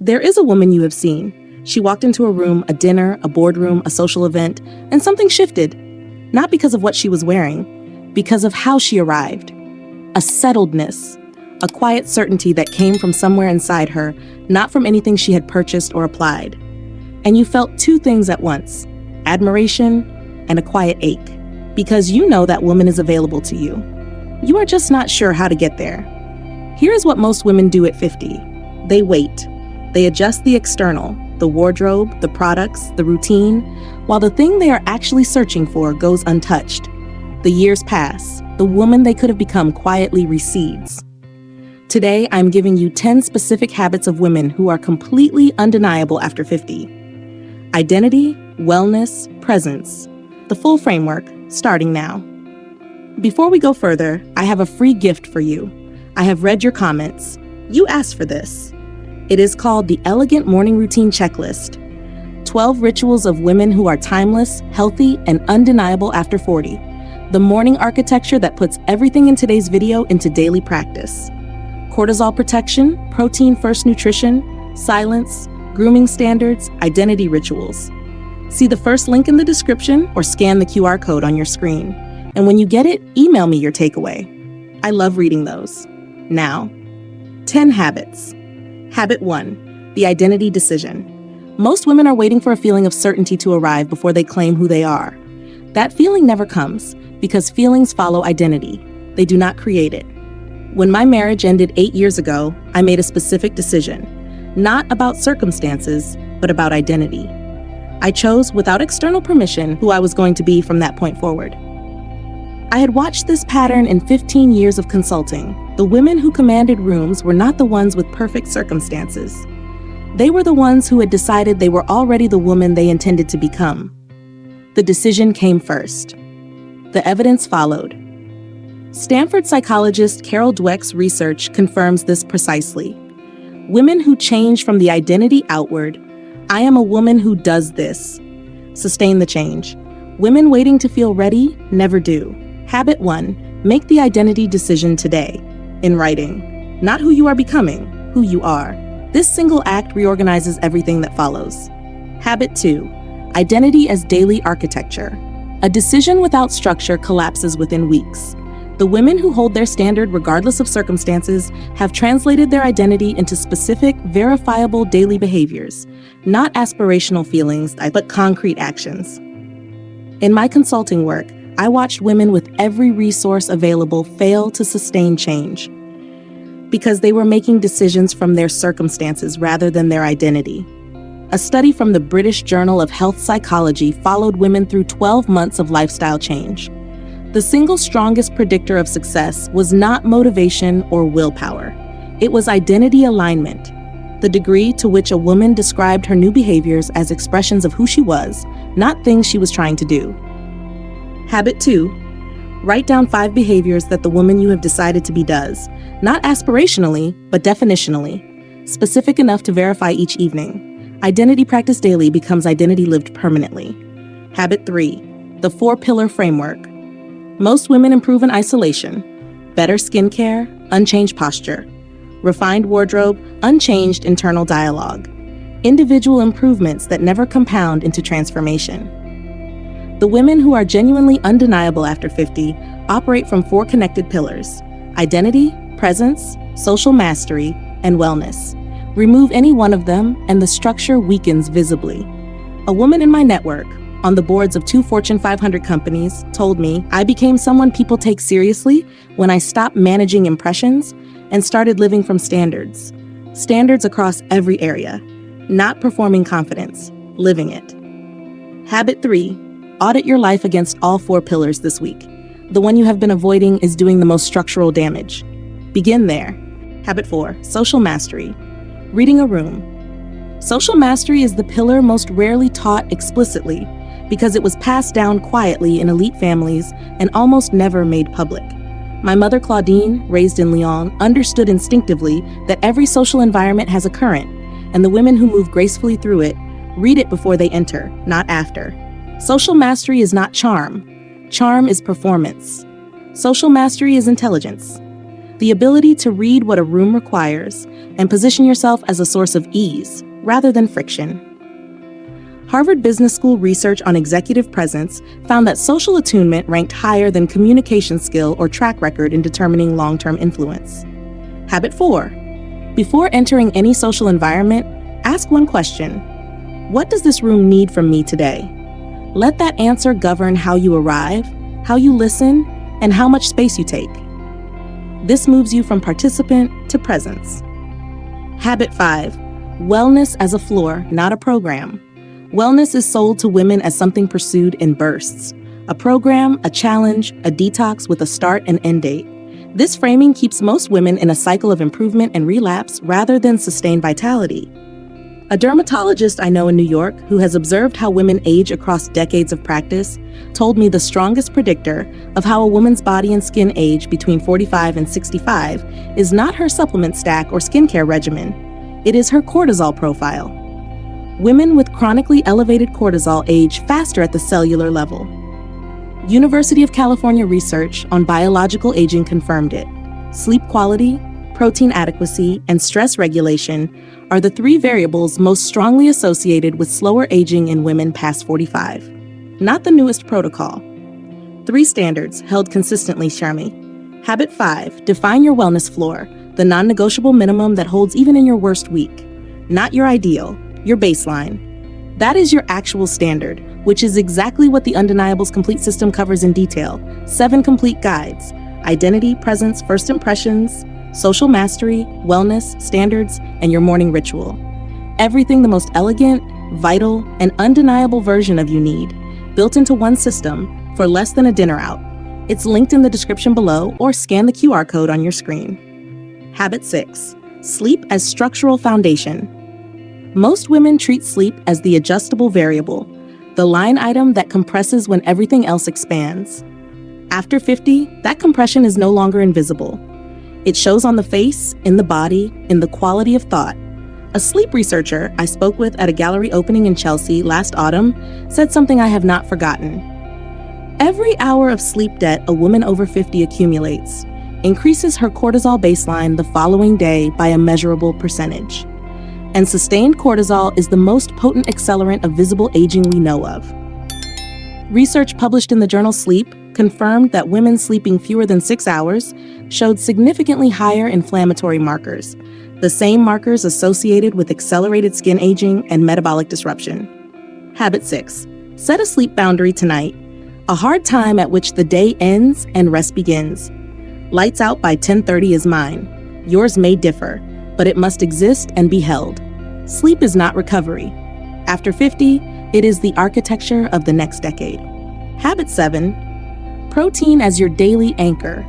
There is a woman you have seen. She walked into a room, a dinner, a boardroom, a social event, and something shifted. Not because of what she was wearing, because of how she arrived. A settledness, a quiet certainty that came from somewhere inside her, not from anything she had purchased or applied. And you felt two things at once, admiration and a quiet ache, because you know that woman is available to you. You are just not sure how to get there. Here is what most women do at 50. They wait. They adjust the external, the wardrobe, the products, the routine, while the thing they are actually searching for goes untouched. The years pass. The woman they could have become quietly recedes. Today, I'm giving you 10 specific habits of women who are completely undeniable after 50. Identity, wellness, presence. The full framework, starting now. Before we go further, I have a free gift for you. I have read your comments. You asked for this. It is called the Elegant Morning Routine Checklist. 12 rituals of women who are timeless, healthy, and undeniable after 40. The morning architecture that puts everything in today's video into daily practice. Cortisol protection, protein-first nutrition, silence, grooming standards, identity rituals. See the first link in the description or scan the QR code on your screen. And when you get it, email me your takeaway. I love reading those. Now, 10 habits. Habit 1, the identity decision. Most women are waiting for a feeling of certainty to arrive before they claim who they are. That feeling never comes because feelings follow identity. They do not create it. When my marriage ended 8 years ago, I made a specific decision, not about circumstances, but about identity. I chose, without external permission, who I was going to be from that point forward. I had watched this pattern in 15 years of consulting. The women who commanded rooms were not the ones with perfect circumstances. They were the ones who had decided they were already the woman they intended to become. The decision came first. The evidence followed. Stanford psychologist Carol Dweck's research confirms this precisely. Women who change from the identity outward, I am a woman who does this, sustain the change. Women waiting to feel ready never do. Habit 1, make the identity decision today, in writing. Not who you are becoming, who you are. This single act reorganizes everything that follows. Habit 2, identity as daily architecture. A decision without structure collapses within weeks. The women who hold their standard regardless of circumstances have translated their identity into specific, verifiable daily behaviors, not aspirational feelings, but concrete actions. In my consulting work, I watched women with every resource available fail to sustain change because they were making decisions from their circumstances rather than their identity. A study from the British Journal of Health Psychology followed women through 12 months of lifestyle change. The single strongest predictor of success was not motivation or willpower. It was identity alignment, the degree to which a woman described her new behaviors as expressions of who she was, not things she was trying to do. Habit 2, write down 5 behaviors that the woman you have decided to be does, not aspirationally, but definitionally, specific enough to verify each evening. Identity practiced daily becomes identity lived permanently. Habit 3, the 4-pillar framework. Most women improve in isolation. Better skincare, unchanged posture. Refined wardrobe, unchanged internal dialogue. Individual improvements that never compound into transformation. The women who are genuinely undeniable after 50 operate from 4 connected pillars: identity, presence, social mastery, and wellness. Remove any one of them and the structure weakens visibly. A woman in my network, on the boards of 2 Fortune 500 companies, told me I became someone people take seriously when I stopped managing impressions and started living from standards. Standards across every area, not performing confidence, living it. Habit 3, audit your life against all 4 pillars this week. The one you have been avoiding is doing the most structural damage. Begin there. Habit 4, social mastery. Reading a room. Social mastery is the pillar most rarely taught explicitly because it was passed down quietly in elite families and almost never made public. My mother Claudine, raised in Lyon, understood instinctively that every social environment has a current, and the women who move gracefully through it read it before they enter, not after. Social mastery is not charm. Charm is performance. Social mastery is intelligence. the ability to read what a room requires and position yourself as a source of ease rather than friction. Harvard Business School research on executive presence found that social attunement ranked higher than communication skill or track record in determining long-term influence. Habit 4. Before entering any social environment, ask one question. What does this room need from me today? Let that answer govern how you arrive, how you listen, and how much space you take. This moves you from participant to presence. Habit 5. Wellness as a floor, not a program. Wellness is sold to women as something pursued in bursts. A program, a challenge, a detox with a start and end date. This framing keeps most women in a cycle of improvement and relapse rather than sustained vitality. A dermatologist I know in New York, who has observed how women age across decades of practice, told me the strongest predictor of how a woman's body and skin age between 45 and 65 is not her supplement stack or skincare regimen. It is her cortisol profile. Women with chronically elevated cortisol age faster at the cellular level. University of California research on biological aging confirmed it. Sleep quality, protein adequacy, and stress regulation are the 3 variables most strongly associated with slower aging in women past 45. Not the newest protocol. 3 standards held consistently, Sharmi. Habit 5. Define your wellness floor, the non-negotiable minimum that holds even in your worst week. Not your ideal, your baseline. That is your actual standard, which is exactly what the Undeniables Complete System covers in detail. 7 complete guides: identity, presence, first impressions, social mastery, wellness, standards, and your morning ritual. Everything the most elegant, vital, and undeniable version of you need, built into one system for less than a dinner out. It's linked in the description below or scan the QR code on your screen. Habit 6. Sleep as structural foundation. Most women treat sleep as the adjustable variable, the line item that compresses when everything else expands. After 50, that compression is no longer invisible. It shows on the face, in the body, in the quality of thought. A sleep researcher I spoke with at a gallery opening in Chelsea last autumn said something I have not forgotten. Every hour of sleep debt a woman over 50 accumulates increases her cortisol baseline the following day by a measurable percentage. And sustained cortisol is the most potent accelerant of visible aging we know of. Research published in the journal Sleep confirmed that women sleeping fewer than 6 hours showed significantly higher inflammatory markers, the same markers associated with accelerated skin aging and metabolic disruption. Habit 6. Set a sleep boundary tonight, a hard time at which the day ends and rest begins. Lights out by 10:30 is mine. Yours may differ, but it must exist and be held. Sleep is not recovery. After 50, it is the architecture of the next decade. Habit 7. Protein as your daily anchor.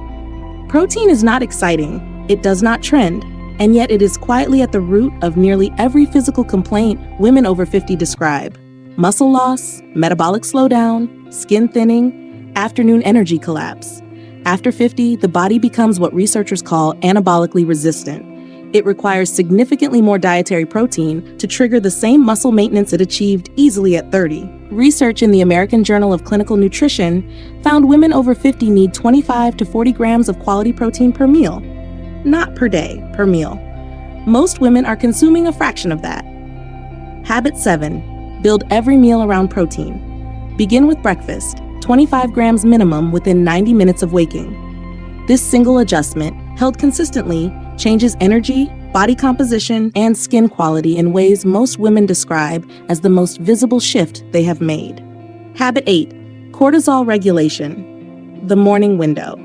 Protein is not exciting, it does not trend, and yet it is quietly at the root of nearly every physical complaint women over 50 describe. Muscle loss, metabolic slowdown, skin thinning, afternoon energy collapse. After 50, the body becomes what researchers call anabolically resistant. It requires significantly more dietary protein to trigger the same muscle maintenance it achieved easily at 30. Research in the American Journal of Clinical Nutrition found women over 50 need 25 to 40 grams of quality protein per meal. Not per day, per meal. Most women are consuming a fraction of that. Habit 7. Build every meal around protein. Begin with breakfast, 25 grams minimum within 90 minutes of waking. This single adjustment, held consistently, changes energy, body composition, and skin quality in ways most women describe as the most visible shift they have made. Habit 8. Cortisol regulation. The morning window.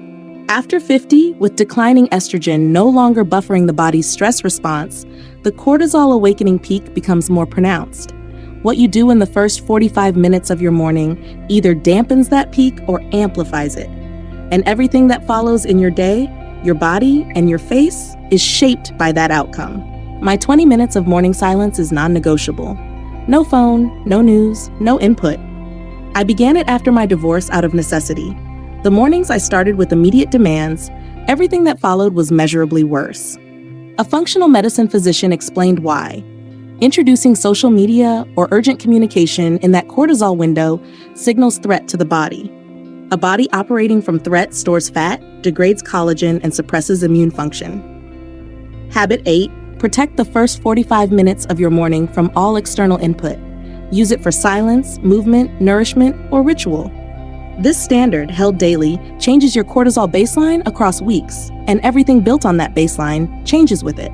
After 50, with declining estrogen no longer buffering the body's stress response, the cortisol awakening peak becomes more pronounced. What you do in the first 45 minutes of your morning either dampens that peak or amplifies it. And everything that follows in your day, your body, and your face is shaped by that outcome. My 20 minutes of morning silence is non-negotiable. No phone, no news, no input. I began it after my divorce out of necessity. The mornings I started with immediate demands, everything that followed was measurably worse. A functional medicine physician explained why. Introducing social media or urgent communication in that cortisol window signals threat to the body. A body operating from threat stores fat, degrades collagen, and suppresses immune function. Habit 8. Protect the first 45 minutes of your morning from all external input. Use it for silence, movement, nourishment, or ritual. This standard, held daily, changes your cortisol baseline across weeks, and everything built on that baseline changes with it.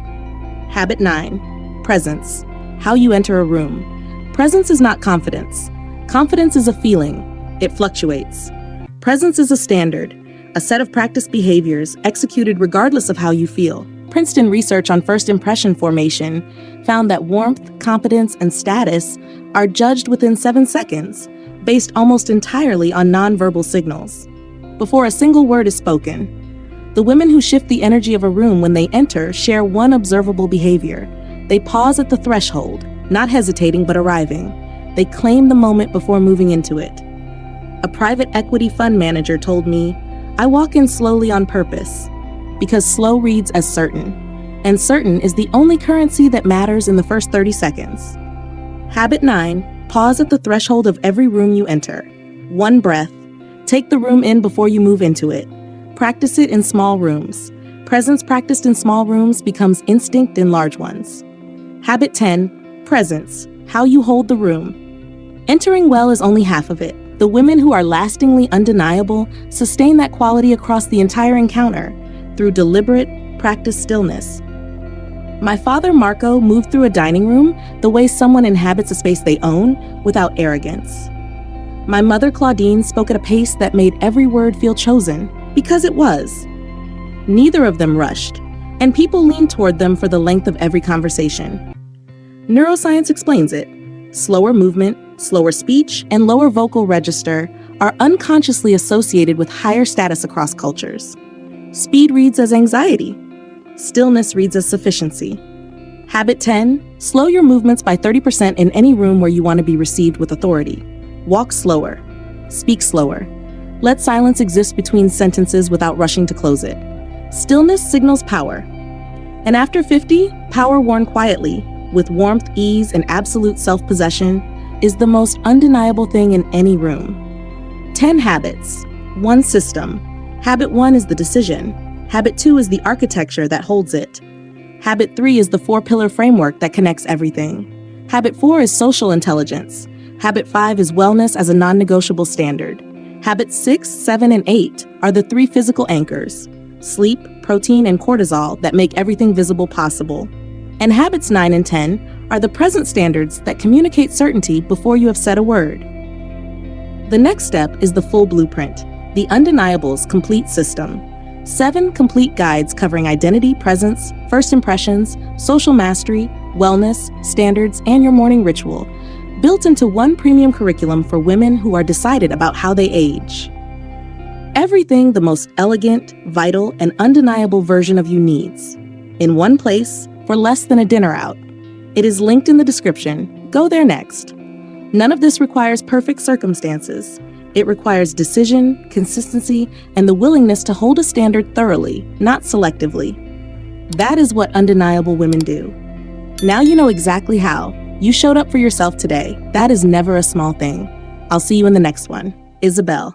Habit 9. Presence. How you enter a room. Presence is not confidence. Confidence is a feeling. It fluctuates. Presence is a standard, a set of practiced behaviors executed regardless of how you feel. Princeton research on first impression formation found that warmth, competence, and status are judged within 7 seconds, based almost entirely on nonverbal signals. Before a single word is spoken, the women who shift the energy of a room when they enter share one observable behavior. They pause at the threshold, not hesitating but arriving. They claim the moment before moving into it. A private equity fund manager told me, "I walk in slowly on purpose, because slow reads as certain, and certain is the only currency that matters in the first 30 seconds. Habit 9. Pause at the threshold of every room you enter. 1 breath. Take the room in before you move into it. Practice it in small rooms. Presence practiced in small rooms becomes instinct in large ones. Habit 10. Presence. How you hold the room. Entering well is only half of it. The women who are lastingly undeniable sustain that quality across the entire encounter through deliberate, practiced stillness. My father, Marco, moved through a dining room the way someone inhabits a space they own without arrogance. My mother, Claudine, spoke at a pace that made every word feel chosen, because it was. Neither of them rushed, and people leaned toward them for the length of every conversation. Neuroscience explains it. Slower movement, slower speech, and lower vocal register are unconsciously associated with higher status across cultures. Speed reads as anxiety. Stillness reads as sufficiency. Habit 10. Slow your movements by 30% in any room where you want to be received with authority. Walk slower. Speak slower. Let silence exist between sentences without rushing to close it. Stillness signals power. And after 50, power worn quietly, with warmth, ease, and absolute self-possession, is the most undeniable thing in any room. 10 habits. 1 system. Habit 1 is the decision. Habit 2 is the architecture that holds it. Habit 3 is the 4-pillar framework that connects everything. Habit 4 is social intelligence. Habit 5 is wellness as a non-negotiable standard. Habits 6, 7, and 8 are the 3 physical anchors: sleep, protein, and cortisol that make everything visible possible. And habits 9 and 10 are the present standards that communicate certainty before you have said a word. The next step is the full blueprint, the undeniables complete system. 7 complete guides covering identity, presence, first impressions, social mastery, wellness, standards, and your morning ritual, built into one premium curriculum for women who are decided about how they age. Everything the most elegant, vital, and undeniable version of you needs, in one place for less than a dinner out. It is linked in the description. Go there next. None of this requires perfect circumstances. It requires decision, consistency, and the willingness to hold a standard thoroughly, not selectively. That is what undeniable women do. Now you know exactly how. You showed up for yourself today. That is never a small thing. I'll see you in the next one. Isabel.